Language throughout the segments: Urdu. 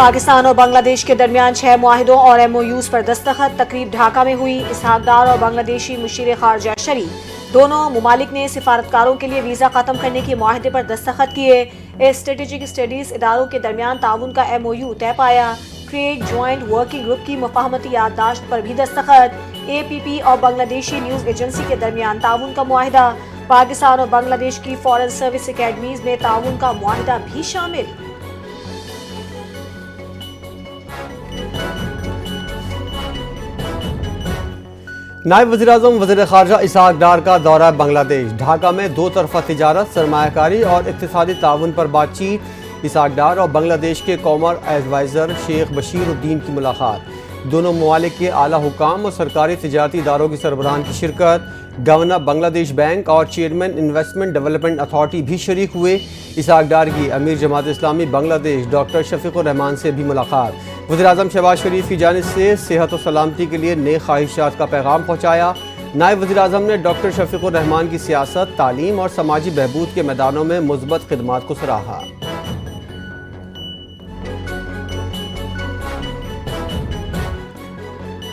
پاکستان اور بنگلہ دیش کے درمیان 6 معاہدوں اور MOUs پر دستخط تقریب ڈھاکہ میں ہوئی۔ اسحاق ڈار اور بنگلہ دیشی مشیر خارجہ شریف دونوں ممالک نے سفارتکاروں کے لیے ویزا ختم کرنے کے معاہدے پر دستخط کیے۔ اسٹریٹجک اسٹڈیز اداروں کے درمیان تعاون کا MOU طے پایا۔ کریٹ جوائنٹ ورکنگ گروپ کی مفاہمتی یادداشت پر بھی دستخط۔ APP اور بنگلہ دیشی نیوز ایجنسی کے درمیان تعاون کا معاہدہ۔ پاکستان اور بنگلہ دیش کی فورن سروس اکیڈمیز میں تعاون کا معاہدہ بھی شامل۔ نائب وزیراعظم وزیر خارجہ اسحاق ڈار کا دورہ بنگلہ دیش۔ ڈھاکہ میں دو طرفہ تجارت، سرمایہ کاری اور اقتصادی تعاون پر بات چیت۔ اسحاق ڈار اور بنگلہ دیش کے کامر ایڈوائزر شیخ بشیر الدین کی ملاقات۔ دونوں ممالک کے اعلیٰ حکام اور سرکاری تجارتی اداروں کی سربراہان کی شرکت۔ گورنر بنگلہ دیش بینک اور چیئرمین انویسٹمنٹ ڈیولپمنٹ اتھارٹی بھی شریک ہوئے۔ اسحاق ڈار کی امیر جماعت اسلامی بنگلہ دیش ڈاکٹر شفیق الرحمان سے بھی ملاقات۔ وزیراعظم شہباز شریف کی جانب سے صحت و سلامتی کے لیے نیک خواہشات کا پیغام پہنچایا۔ نائب وزیراعظم نے ڈاکٹر شفیق الرحمان کی سیاست، تعلیم اور سماجی بہبود کے میدانوں میں مثبت خدمات کو سراہا۔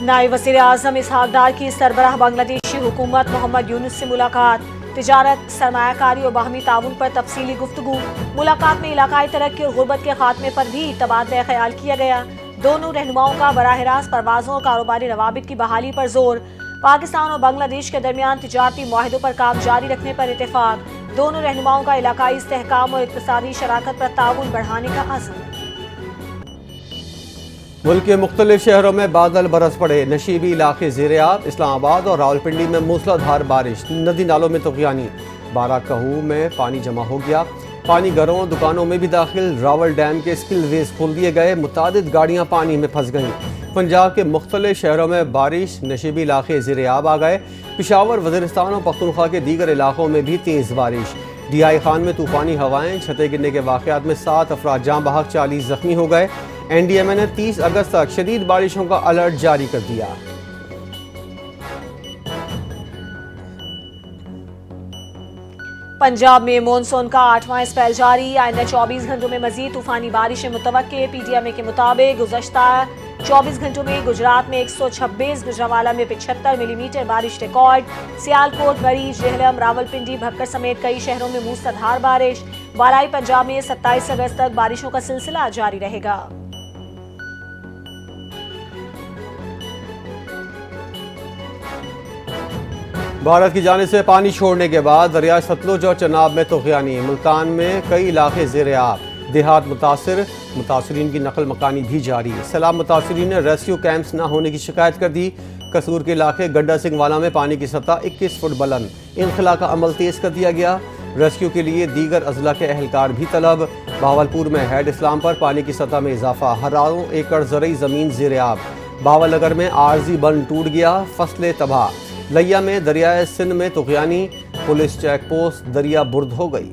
نائب وزیر اعظم اسحاق ڈار کی سربراہ بنگلہ دیشی حکومت محمد یونس سے ملاقات۔ تجارت، سرمایہ کاری اور باہمی تعاون پر تفصیلی گفتگو۔ ملاقات میں علاقائی ترقی اور غربت کے خاتمے پر بھی تبادلہ خیال کیا گیا۔ دونوں رہنماؤں کا براہ راست پروازوں اور کاروباری روابط کی بحالی پر زور۔ پاکستان اور بنگلہ دیش کے درمیان تجارتی معاہدوں پر کام جاری رکھنے پر اتفاق۔ دونوں رہنماؤں کا علاقائی استحکام اور اقتصادی شراکت پر تعاون بڑھانے کا عزم۔ ملک کے مختلف شہروں میں بادل برس پڑے، نشیبی علاقے زیر آب۔ اسلام آباد اور راولپنڈی میں موسلا دھار بارش، ندی نالوں میں طغیانی۔ بارہ کہو میں پانی جمع ہو گیا، پانی گھروں دکانوں میں بھی داخل۔ راول ڈیم کے اسپل ویز کھول دیے گئے، متعدد گاڑیاں پانی میں پھنس گئیں۔ پنجاب کے مختلف شہروں میں بارش، نشیبی علاقے زیر آب آ گئے۔ پشاور، وزیرستان اور پختونخوا کے دیگر علاقوں میں بھی تیز بارش۔ ڈی خان میں طوفانی ہوائیں، چھتیں گرنے کے واقعات میں 7 افراد جاں بحق، 40 زخمی ہو گئے۔ NDMA نے 30 اگست تک شدید بارشوں کا الرٹ جاری کر دیا۔ پنجاب میں مونسون کا 8واں اسپیل جاری، آئندہ 24 گھنٹوں میں مزید طوفانی بارشیں متوقع۔ PTMA کے مطابق گزشتہ 24 گھنٹوں میں گجرات میں 126، گجرانوالہ میں 75 ملی میٹر بارش ریکارڈ۔ سیالکوٹ، بریچ، جہلم، راولپنڈی، بھکر سمیت کئی شہروں میں موسلا دھار بارش۔ بالائی پنجاب میں 27 اگست تک بارشوں کا سلسلہ جاری رہے گا۔ بھارت کی جانب سے پانی چھوڑنے کے بعد دریائے ستلج اور چناب میں طغیانی۔ ملتان میں کئی علاقے زیر آب، دیہات متاثر، متاثرین کی نقل مکانی بھی جاری۔ سیلاب متاثرین نے ریسکیو کیمپس نہ ہونے کی شکایت کر دی۔ قصور کے علاقے گڈا سنگھ والا میں پانی کی سطح 21 فٹ بلند، انخلا کا عمل تیز کر دیا گیا۔ ریسکیو کے لیے دیگر اضلاع کے اہلکار بھی طلب۔ بہاولپور میں ہیڈ اسلام پر پانی کی سطح میں اضافہ، ہزاروں ایکڑ زرعی زمین زیر آب۔ بہاول نگر میں عارضی بند ٹوٹ گیا، فصلیں تباہ۔ لیا میں دریائے سندھ میں طغیانی، پولیس چیک پوسٹ دریا برد ہو گئی۔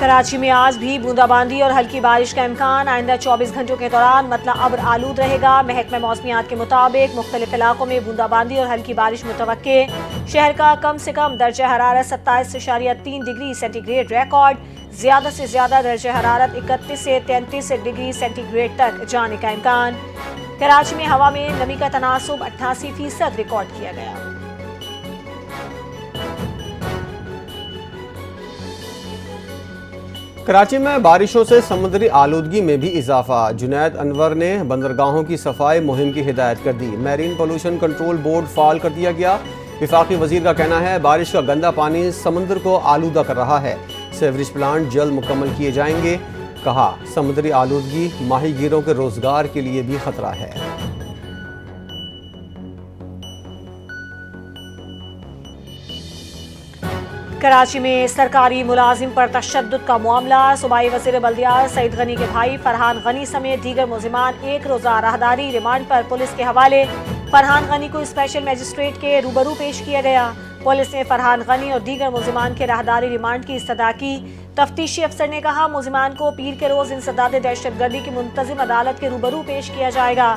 کراچی میں آج بھی بوندا باندی اور ہلکی بارش کا امکان، آئندہ 24 گھنٹوں کے دوران مطلع ابر آلود رہے گا۔ محکمہ موسمیات کے مطابق مختلف علاقوں میں بوندا باندی اور ہلکی بارش متوقع۔ شہر کا کم سے کم درجہ حرارت 27.3 ڈگری سینٹی گریڈ ریکارڈ، زیادہ سے زیادہ درجہ حرارت 31 سے 33 ڈگری سینٹی گریڈ تک جانے کا امکان۔ کراچی میں ہوا میں نمی کا تناسب 88% ریکارڈ کیا گیا۔ کراچی میں بارشوں سے سمندری آلودگی میں بھی اضافہ۔ جنید انور نے بندرگاہوں کی صفائی مہم کی ہدایت کر دی۔ میرین پولوشن کنٹرول بورڈ فعال کر دیا گیا۔ وفاقی وزیر کا کہنا ہے بارش کا گندا پانی سمندر کو آلودہ کر رہا ہے، سیوریج پلانٹ جلد مکمل کیے جائیں گے۔ کہا سمندری آلودگی ماہی گیروں کے روزگار کے لیے بھی خطرہ ہے۔ کراچی میں سرکاری ملازم پر تشدد کا معاملہ، صوبائی وزیر بلدیات سعید غنی کے بھائی فرحان غنی سمیت دیگر ملزمان ایک روزہ راہداری ریمانڈ پر پولیس کے حوالے۔ فرحان غنی کو اسپیشل مجسٹریٹ کے روبرو پیش کیا گیا۔ پولیس نے فرحان غنی اور دیگر ملزمان کے راہداری ریمانڈ کی استدعا کی۔ تفتیشی افسر نے کہا ملزمان کو پیر کے روز انسداد دہشت گردی کی منتظم عدالت کے روبرو پیش کیا جائے گا۔